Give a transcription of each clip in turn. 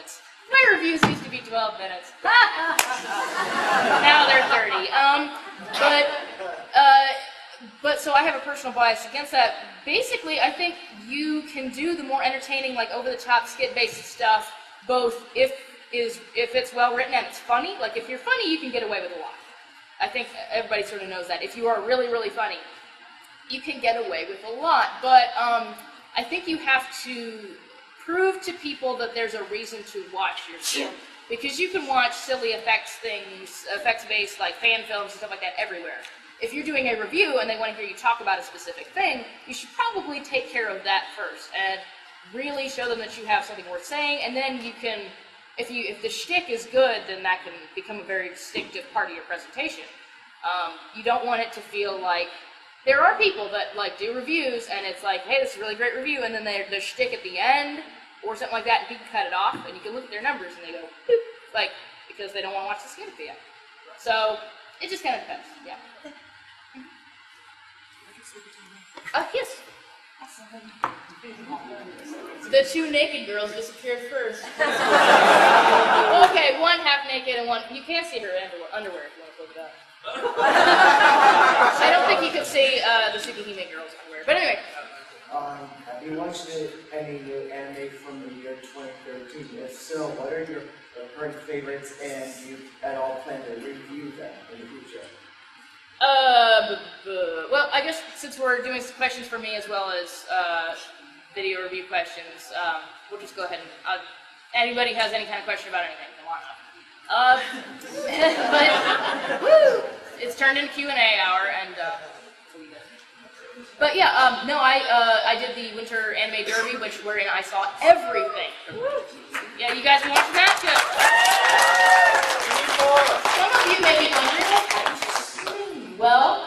minutes. My reviews used to be 12 minutes. Now they're 30. But so I have a personal bias against that. Basically, I think you can do the more entertaining, like over-the-top skit-based stuff, both if it's well written and it's funny. Like if you're funny, you can get away with a lot. I think everybody sort of knows that. If you are really, really funny, you can get away with a lot. But I think you have to prove to people that there's a reason to watch your shit. Because you can watch silly effects-based like fan films and stuff like that everywhere. If you're doing a review and they want to hear you talk about a specific thing, you should probably take care of that first and really show them that you have something worth saying, and then you can, if the shtick is good, then that can become a very distinctive part of your presentation. You don't want it to feel like, there are people that like do reviews and it's like, hey, this is a really great review, and then their shtick at the end or something like that, and you can cut it off and you can look at their numbers and they go, boop, like, because they don't want to watch the skit at the end. So it just kind of depends, yeah. Yes. The two naked girls disappeared first. Okay, one half naked and one. You can't see her underwear if you want to look it up. I don't think you could see the Tsukihime girls' underwear. But anyway. Have you watched any new anime from the year 2013? If so, what are your current favorites, and do you at all plan to review them in the future? Well, I guess since we're doing some questions for me as well as video review questions, we'll just go ahead and anybody has any kind of question about anything, come on up. But woo, it's turned into Q&A hour, and but yeah, no, I did the Winter Anime Derby, wherein I saw everything. Yeah, you guys been watching that? Good. Some of you may be wondering. Well,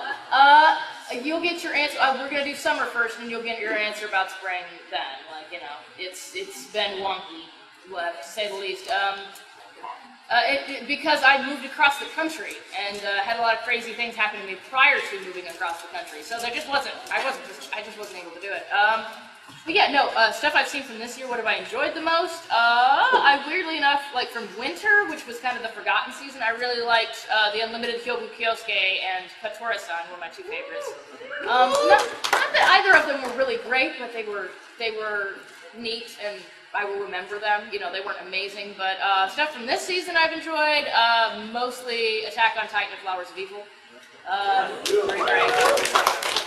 you'll get your answer. We're gonna do summer first, and you'll get your answer about spring then. Like, you know, it's been wonky, to say the least. Because I moved across the country and had a lot of crazy things happen to me prior to moving across the country. So there just wasn't. I just wasn't able to do it. But yeah, no, stuff I've seen from this year, what have I enjoyed the most? I weirdly enough, like from winter, which was kind of the forgotten season, I really liked the Unlimited Hyobu Kyosuke and Katora-san were my two favorites. Not that either of them were really great, but they were neat and I will remember them. You know, they weren't amazing, but stuff from this season I've enjoyed, mostly Attack on Titan and Flowers of Evil. Pretty great.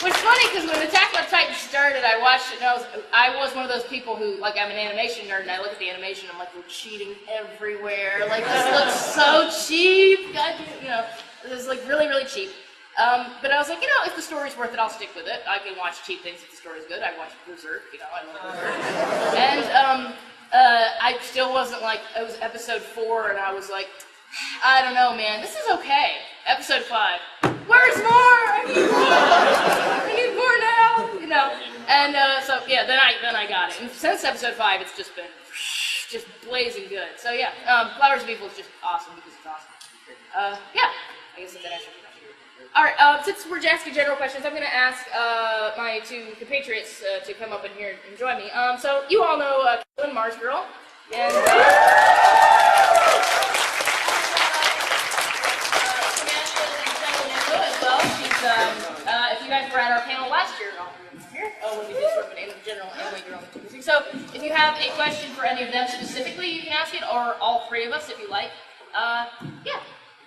Which is funny because when Attack on Titan started, I watched it and I was one of those people who, like, I'm an animation nerd and I look at the animation and I'm like, we're cheating everywhere. Like, this looks so cheap. God, you know, this is like really, really cheap. But I was like, you know, if the story's worth it, I'll stick with it. I can watch cheap things if the story's good. I watched Berserk, you know, I love Berserk. And I still wasn't like, it was episode 4 and I was like, I don't know, man, this is okay. Episode 5. Where's more? I need more now, you know. And so yeah, then I got it. And since episode 5, it's just been just blazing good. So yeah, Flowers of Evil is just awesome because it's awesome. Yeah, I guess that's an answer. All right, since we're asking general questions, I'm going to ask my two compatriots to come up in here and join me. So you all know Caitlin, Mars Girl, and if you guys were at our panel last year, when we did sort of a general anime girl. So if you have a question for any of them specifically, you can ask it, or all three of us if you like. Yeah,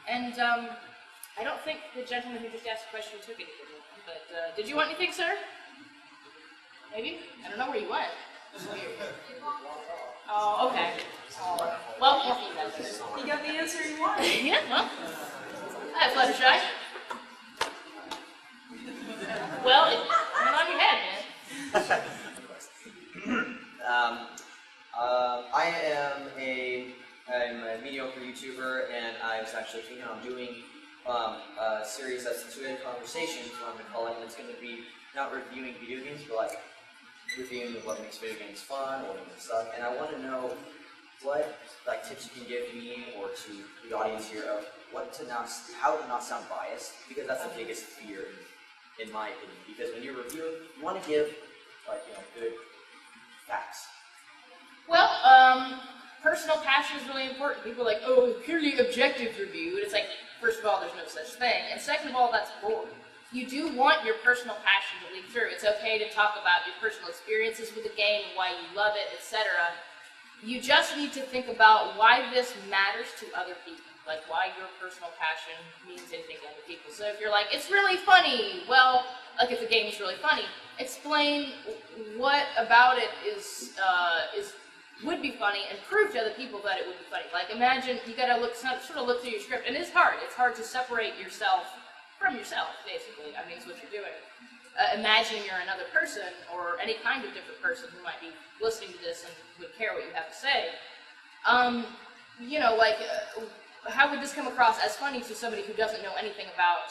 and I don't think the gentleman who just asked a question took anything, but did you want anything, sir? Maybe? I don't know where you went. Oh, okay. Well, more feedback. You got the answer you wanted. Yeah, well, I have Fluttershy. Well, it went on your head, man. I'm a mediocre YouTuber, and I was actually thinking on doing a series that's Two-Headed Conversations, what I'm going to call it, and it's going to be not reviewing video games, but like reviewing what makes video games fun or what makes them suck. And I want to know what like tips you can give me or to the audience here of how to not sound biased, because that's the biggest fear in my opinion. Because when you're reviewing, you want to give good facts. Well, personal passion is really important. People are like, oh, purely objective review. And it's like, first of all, there's no such thing. And second of all, that's boring. You do want your personal passion to leak through. It's okay to talk about your personal experiences with the game and why you love it, etc. You just need to think about why this matters to other people. Like why your personal passion means anything to other people. So if you're like, it's really funny, well, like if the game is really funny, explain what about it would be funny and prove to other people that it would be funny. Like imagine, you gotta sort of look through your script, and it's hard. It's hard to separate yourself from yourself, basically. I mean, it's what you're doing. Imagining you're another person, or any kind of different person who might be listening to this and would care what you have to say. You know, like, how would this come across as funny to somebody who doesn't know anything about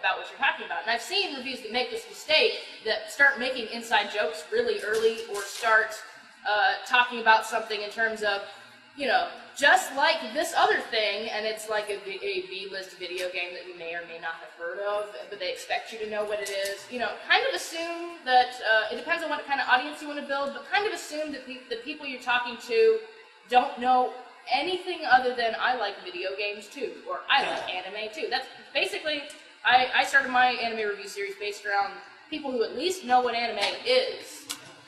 what you're talking about? And I've seen reviews that make this mistake, that start making inside jokes really early, or start talking about something in terms of, you know, just like this other thing, and it's like a B-list video game that you may or may not have heard of, but they expect you to know what it is. You know, kind of assume that, it depends on what kind of audience you want to build, but kind of assume that the people you're talking to don't know anything other than I like video games too, or I like anime too. That's basically, I started my anime review series based around people who at least know what anime is,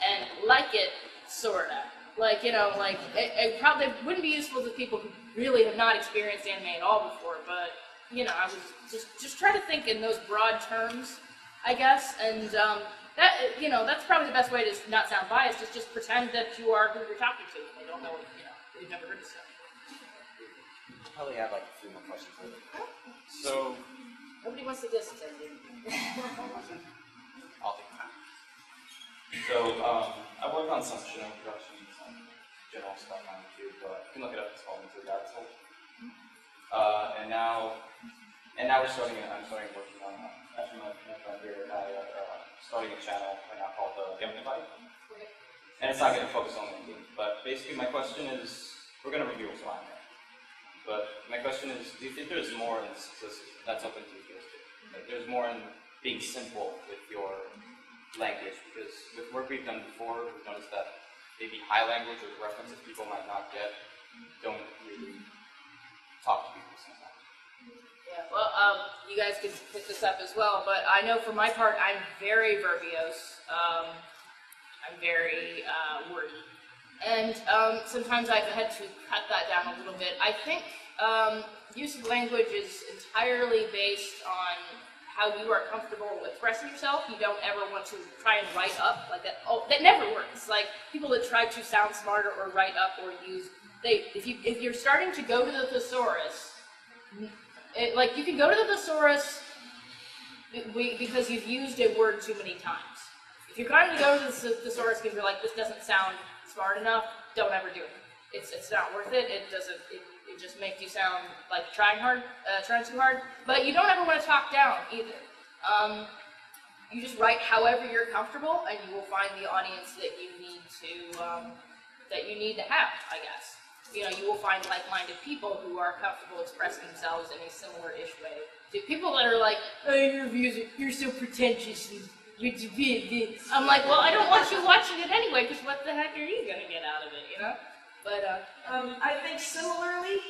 and like it, sorta. Like, you know, like, it probably wouldn't be useful to people who really have not experienced anime at all before, but, you know, I was just try to think in those broad terms, I guess, and, that, you know, that's probably the best way to not sound biased, is just pretend that you are who you're talking to, and they don't know, you know, they've never heard of stuff. Probably have like a few more questions later. So, Nobody wants to distance, I think. I'll take time. So, I work on some show production, some general stuff on YouTube, but you can look it up, it's called Into God's Soul. And now I'm starting working on, actually my friend here and I are starting a channel right now called Amplify. And it's not going to focus on the game, but basically my question is, we're going to review what's on there. But my question is, do you think there's more in this, that's open to you guys too? Like there's more in being simple with your language, because with work we've done before, we've noticed that maybe high language or references people might not get don't really talk to people sometimes. Yeah, well, you guys can pick this up as well, but I know for my part, I'm very verbose. I'm very wordy. And sometimes I've had to cut that down a little bit. I think use of language is entirely based on how you are comfortable expressing yourself. You don't ever want to try and write up like that. Oh, that never works. Like people that try to sound smarter or write up or use, if you're starting to go to the thesaurus, like you can go to the thesaurus because you've used a word too many times. If you're trying to go to the thesaurus because you're like, this doesn't sound smart enough, don't ever do it. It's not worth it. It just makes you sound like trying too hard. But you don't ever want to talk down either. You just write however you're comfortable, and you will find the audience that you need to have, I guess. You know, you will find like-minded people who are comfortable expressing themselves in a similar-ish way. To people that are like, oh, your reviews, you're so pretentious. I'm like, well, I don't want you watching it anyway, because what the heck are you going to get out of it, you know? But, I think similarly,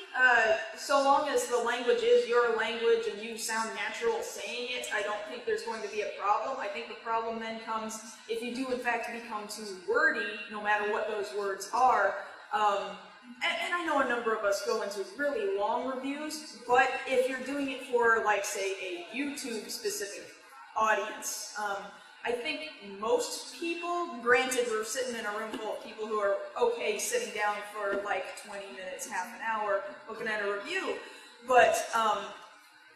so long as the language is your language and you sound natural saying it, I don't think there's going to be a problem. I think the problem then comes if you do in fact become too wordy, no matter what those words are. And I know a number of us go into really long reviews, but if you're doing it for, like, say, a YouTube-specific audience, I think most people, granted we're sitting in a room full of people who are okay sitting down for like 20 minutes, half an hour, looking at a review, but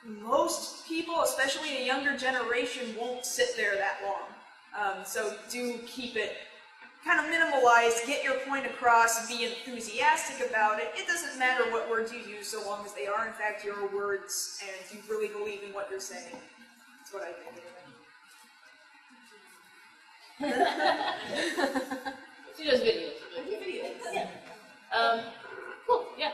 most people, especially a younger generation, won't sit there that long. So do keep it kind of minimalized, get your point across, be enthusiastic about it. It doesn't matter what words you use so long as they are in fact your words and you really believe in what you're saying. That's what I think. she does videos. Yeah. Cool. Yeah.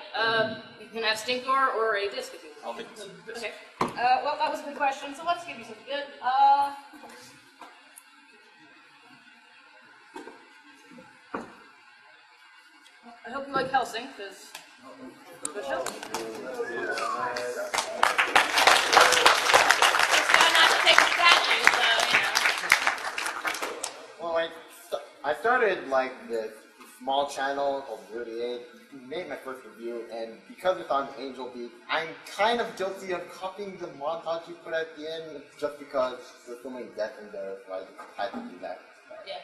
You can have Stinkor or a disc if you want. I'll take this. Okay. Well, that was a good question. So let's give you something good. I hope you like Helsing, because Bush Helsing. Just gotta not take a statue, so, Well, I started like this small channel called 38, made my first review, and because it's on Angel Beat, I'm kind of guilty of copying the montage you put at the end, just because there's so many deaths in there, so I had to do that. Yeah,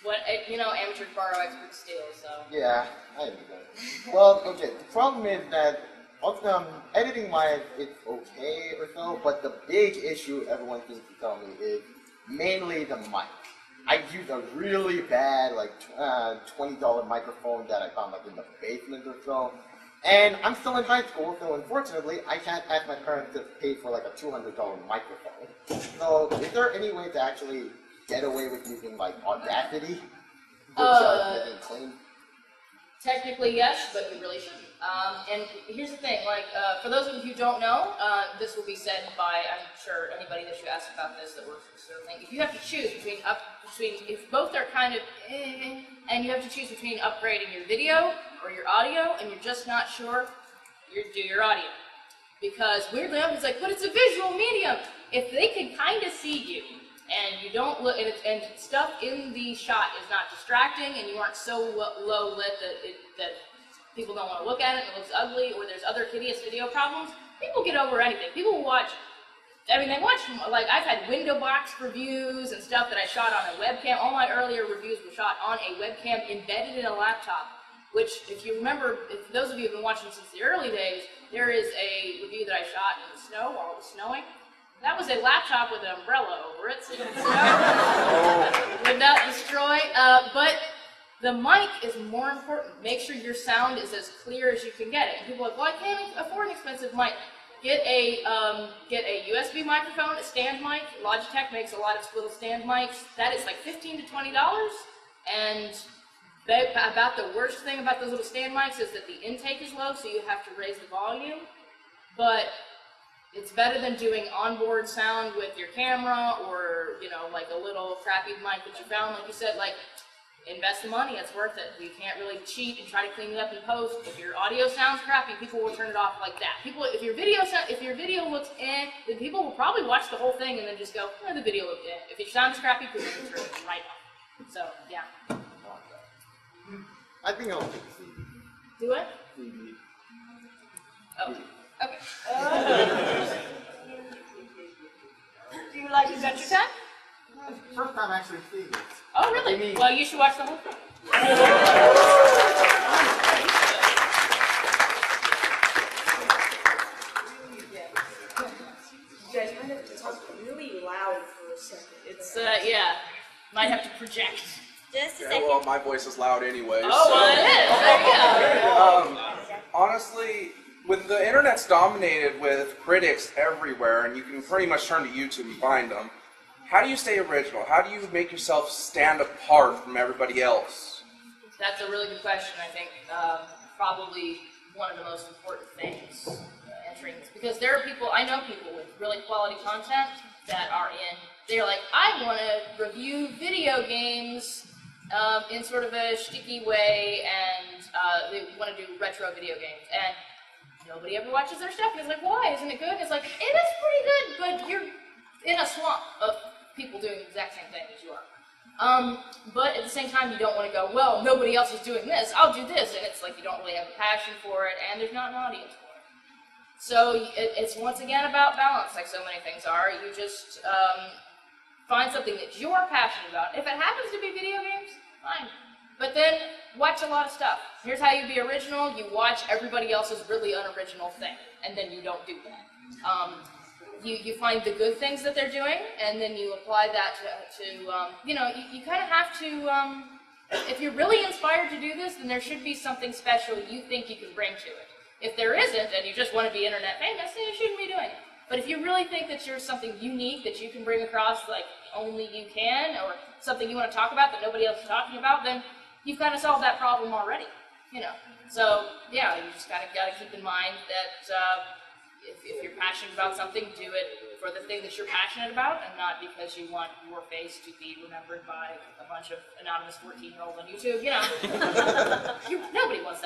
but amateurs borrow, experts steal, so. Yeah, I do that. Well, okay, the problem is that editing-wise, it's okay or so, but the big issue everyone seems to tell me is mainly the mic. I use a really bad, like, $20 microphone that I found, like, in the basement or so. And I'm still in high school, so unfortunately, I can't ask my parents to pay for, like, a $200 microphone. So, is there any way to actually get away with using, like, Audacity? Getting clean? Technically, yes, but you really shouldn't. And here's the thing, for those of you who don't know, this will be said by, I'm sure, anybody that you ask about this that works for this sort of thing. If you have to choose between if both are kind of and you have to choose between upgrading your video or your audio, and you're just not sure, you do your audio. Because weirdly enough, it's like, but it's a visual medium. If they can kind of see you, and you don't look, and stuff in the shot is not distracting, and you aren't so low lit that people don't want to look at it, and it looks ugly, or there's other hideous video problems, people get over anything. People will watch, they watch, like, I've had window box reviews and stuff that I shot on a webcam. All my earlier reviews were shot on a webcam embedded in a laptop, which, if you remember, if those of you who have been watching since the early days, there is a review that I shot in the snow while it was snowing. That was a laptop with an umbrella over it, so the snow would not destroy. But the mic is more important. Make sure your sound is as clear as you can get it. And people are like, well, I can't afford an expensive mic. Get a USB microphone, a stand mic. Logitech makes a lot of little stand mics. That is like $15 to $20. And about the worst thing about those little stand mics is that the intake is low, so you have to raise the volume. But it's better than doing onboard sound with your camera or, like a little crappy mic that you found. Like you said, like, invest the money, it's worth it. You can't really cheat and try to clean it up in post. If your audio sounds crappy, people will turn it off like that. If your video looks then people will probably watch the whole thing and then just go, the video looked If your sound is crappy, people will turn it right off. So, yeah. I think I'll take a CD. Do it? CD. Oh, okay. Do you like Adventure Time? First time actually seeing it. Oh, really? Well, you should watch the whole thing. You guys might have to talk really loud for a second. It's, yeah. Might have to project. Just a Yeah, second. well, my voice is loud anyway. Oh, well, it is. There you go. Honestly, when the internet's dominated with critics everywhere, and you can pretty much turn to YouTube and find them, how do you stay original? How do you make yourself stand apart from everybody else? That's a really good question. I think probably one of the most important things entering this, because there are people, I know people with really quality content that are they're like, I want to review video games in sort of a sticky way, and they want to do retro video games, and nobody ever watches their stuff, and it's like, why? Isn't it good? And it's like, it is pretty good, but you're in a swamp of people doing the exact same thing as you are. But at the same time, you don't want to go, well, nobody else is doing this, I'll do this, and it's like you don't really have a passion for it, and there's not an audience for it. So it's once again about balance, like so many things are. You just find something that you're passionate about. If it happens to be video games, fine. But then watch a lot of stuff. Here's how you be original. You watch everybody else's really unoriginal thing, and then you don't do that. You find the good things that they're doing, and then you apply that to you kind of have to, if you're really inspired to do this, then there should be something special you think you can bring to it. If there isn't, and you just want to be internet famous, then you shouldn't be doing it. But if you really think that you're something unique that you can bring across, like only you can, or something you want to talk about that nobody else is talking about, then you've kind of solved that problem already, So, yeah, you just got to keep in mind that if you're passionate about something, do it for the thing that you're passionate about, and not because you want your face to be remembered by a bunch of anonymous 14-year-olds on YouTube. You know, nobody wants that.